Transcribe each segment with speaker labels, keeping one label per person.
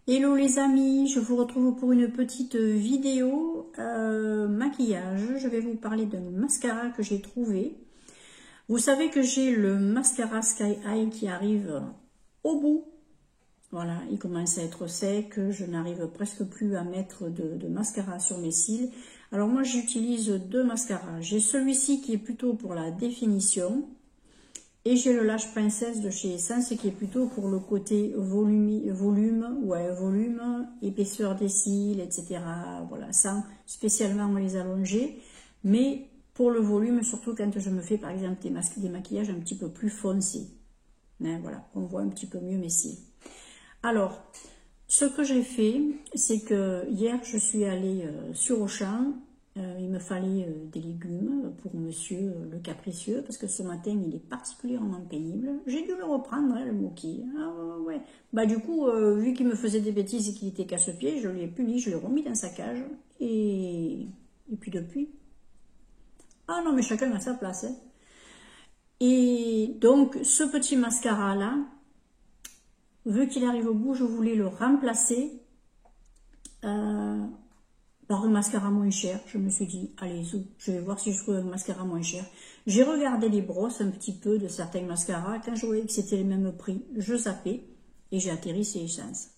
Speaker 1: Hello les amis, je vous retrouve pour une petite vidéo maquillage. Je vais vous parler d'un mascara que j'ai trouvé. Vous savez que j'ai le mascara Sky High qui arrive au bout. Voilà, il commence à être sec, je n'arrive presque plus à mettre de mascara sur mes cils. Alors moi j'utilise deux mascaras. J'ai celui-ci qui est plutôt pour la définition. Et j'ai le Lash Princess de chez Essence qui est plutôt pour le côté volume, épaisseur des cils, etc. Voilà, sans spécialement les allonger, mais pour le volume, surtout quand je me fais par exemple des maquillages un petit peu plus foncés. Hein, voilà, on voit un petit peu mieux mes cils. Alors, ce que j'ai fait, c'est que hier je suis allée sur Auchan. Il me fallait des légumes pour monsieur le capricieux, parce que ce matin, il est particulièrement pénible. J'ai dû le reprendre, hein, le moquis. Ah, ouais. Bah, du coup, vu qu'il me faisait des bêtises et qu'il était casse-pied, je l'ai puni, je l'ai remis dans sa cage. Et puis depuis... Ah non, mais chacun a sa place. Hein. Et donc, ce petit mascara-là, vu qu'il arrive au bout, je voulais le remplacer par un mascara moins cher. Je me suis dit, allez, je vais voir si je trouve un mascara moins cher. J'ai regardé les brosses un petit peu de certains mascaras. Quand je voyais que c'était les mêmes prix, je zappais et j'ai atterri chez Essence.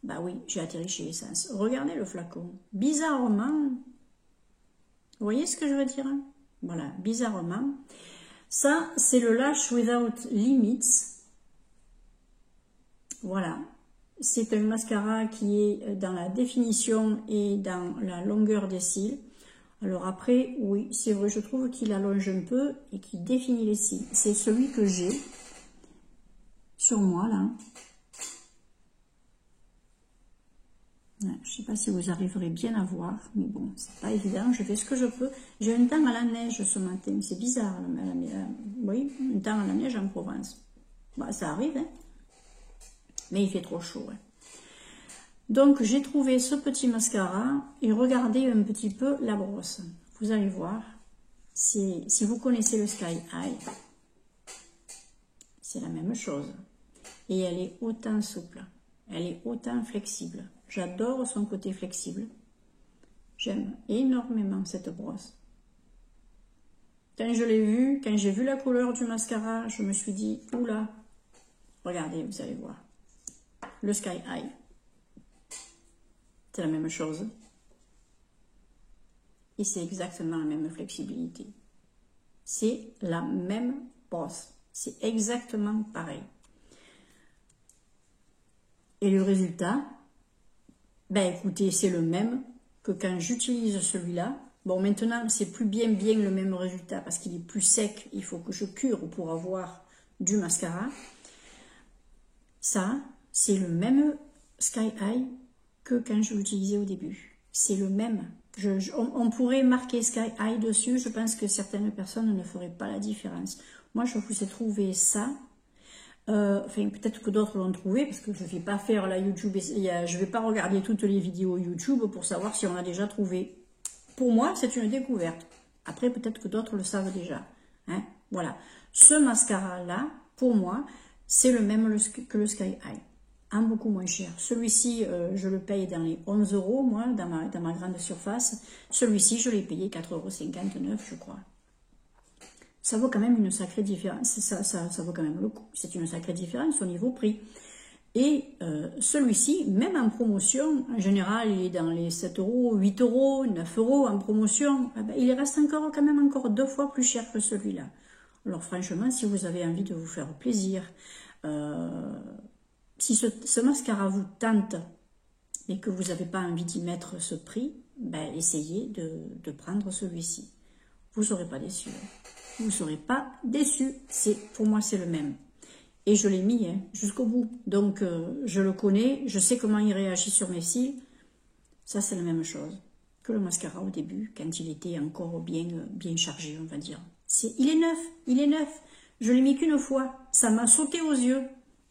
Speaker 1: Bah oui, j'ai atterri chez Essence. Regardez le flacon. Bizarrement, vous voyez ce que je veux dire? Voilà, bizarrement. Ça, c'est le Lash Without Limits. Voilà. C'est un mascara qui est dans la définition et dans la longueur des cils. Alors après, oui, c'est vrai, je trouve qu'il allonge un peu et qu'il définit les cils. C'est celui que j'ai sur moi, là. Ouais, je ne sais pas si vous arriverez bien à voir, mais bon, c'est pas évident. Je fais ce que je peux. J'ai un temps à la neige ce matin. C'est bizarre. Oui, un temps à la neige en Provence. Bah, ça arrive, hein. Mais il fait trop chaud. Hein. Donc, j'ai trouvé ce petit mascara et regardez un petit peu la brosse. Vous allez voir, si vous connaissez le Sky High, c'est la même chose. Et elle est autant souple, elle est autant flexible. J'adore son côté flexible. J'aime énormément cette brosse. Quand je l'ai vue, quand j'ai vu la couleur du mascara, je me suis dit, oula, regardez, vous allez voir. Le Sky High, c'est la même chose. Et c'est exactement la même flexibilité. C'est la même brosse. C'est exactement pareil. Et le résultat, ben écoutez, c'est le même que quand j'utilise celui-là. Bon, maintenant, c'est plus bien le même résultat parce qu'il est plus sec. Il faut que je cure pour avoir du mascara. Ça, c'est le même Sky High que quand je l'utilisais au début. C'est le même. On pourrait marquer Sky High dessus. Je pense que certaines personnes ne feraient pas la différence. Moi, je vous ai trouvé ça. Enfin, peut-être que d'autres l'ont trouvé parce que je ne vais pas faire la YouTube. Je ne vais pas regarder toutes les vidéos YouTube pour savoir si on a déjà trouvé. Pour moi, c'est une découverte. Après, peut-être que d'autres le savent déjà. Hein, voilà. Ce mascara-là, pour moi, c'est le même que le Sky High. Un beaucoup moins cher. Celui-ci, je le paye dans les 11 €, moi, dans ma grande surface. Celui-ci, je l'ai payé 4,59 €, je crois. Ça vaut quand même une sacrée différence. Ça vaut quand même le coup. C'est une sacrée différence au niveau prix. Et celui-ci, même en promotion, en général, il est dans les 7 €, 8 €, 9 € en promotion. Eh ben, il reste quand même encore 2 fois plus cher que celui-là. Alors franchement, si vous avez envie de vous faire plaisir, si ce mascara vous tente et que vous n'avez pas envie d'y mettre ce prix, ben, essayez de prendre celui-ci. Vous ne serez pas déçus. Vous ne serez pas déçus. Pour moi, c'est le même. Et je l'ai mis jusqu'au bout. Donc, je le connais. Je sais comment il réagit sur mes cils. Ça, c'est la même chose que le mascara au début, quand il était encore bien chargé, on va dire. Il est neuf. Il est neuf. Je l'ai mis qu'une fois. Ça m'a sauté aux yeux.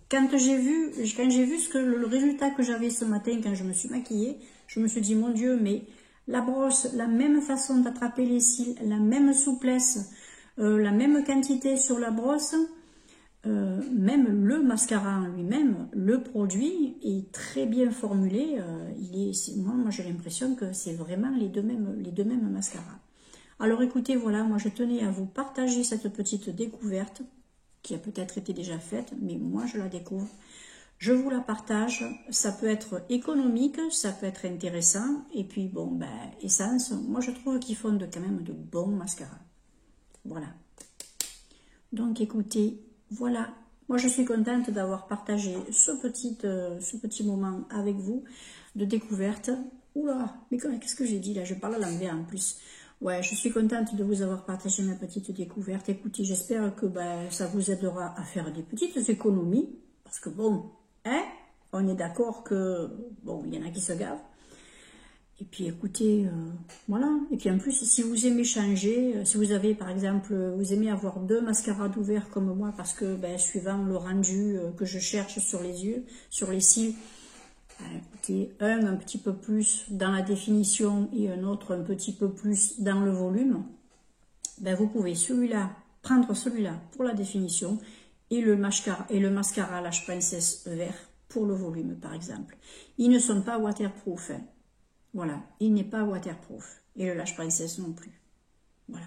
Speaker 1: Quand j'ai vu le résultat que j'avais ce matin quand je me suis maquillée, je me suis dit, mon Dieu, mais la brosse, la même façon d'attraper les cils, la même souplesse, la même quantité sur la brosse, même le mascara en lui-même, le produit est très bien formulé. Moi j'ai l'impression que c'est vraiment les deux mêmes mascaras. Alors écoutez, voilà, moi je tenais à vous partager cette petite découverte qui a peut-être été déjà faite, mais moi je la découvre. Je vous la partage, ça peut être économique, ça peut être intéressant, et puis bon, ben, Essence, moi je trouve qu'ils font quand même de bons mascaras. Voilà. Donc écoutez, voilà, moi je suis contente d'avoir partagé ce petit moment avec vous de découverte. Oula, mais qu'est-ce que j'ai dit là? Je parle à l'envers en plus. Ouais, je suis contente de vous avoir partagé ma petite découverte. Écoutez, j'espère que ça vous aidera à faire des petites économies. Parce que bon, hein, on est d'accord que, bon, il y en a qui se gavent. Et puis écoutez, voilà. Et puis en plus, si vous aimez changer, si vous avez par exemple, vous aimez avoir 2 mascaras ouverts comme moi, parce que suivant le rendu que je cherche sur les yeux, sur les cils, écoutez, un petit peu plus dans la définition et un autre un petit peu plus dans le volume, vous pouvez prendre celui-là pour la définition et le mascara Lash Princess vert pour le volume par exemple. Ils ne sont pas waterproof, hein. Voilà, il n'est pas waterproof et le Lash Princess non plus. Voilà.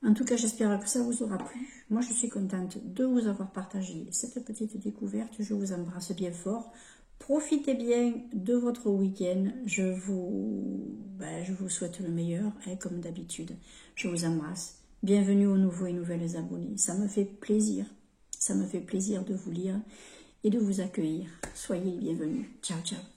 Speaker 1: En tout cas, j'espère que ça vous aura plu. Moi, je suis contente de vous avoir partagé cette petite découverte. Je vous embrasse bien fort. Profitez bien de votre week-end. Je vous souhaite le meilleur, hein, comme d'habitude. Je vous embrasse. Bienvenue aux nouveaux et nouvelles abonnés. Ça me fait plaisir. Ça me fait plaisir de vous lire et de vous accueillir. Soyez les bienvenus. Ciao, ciao.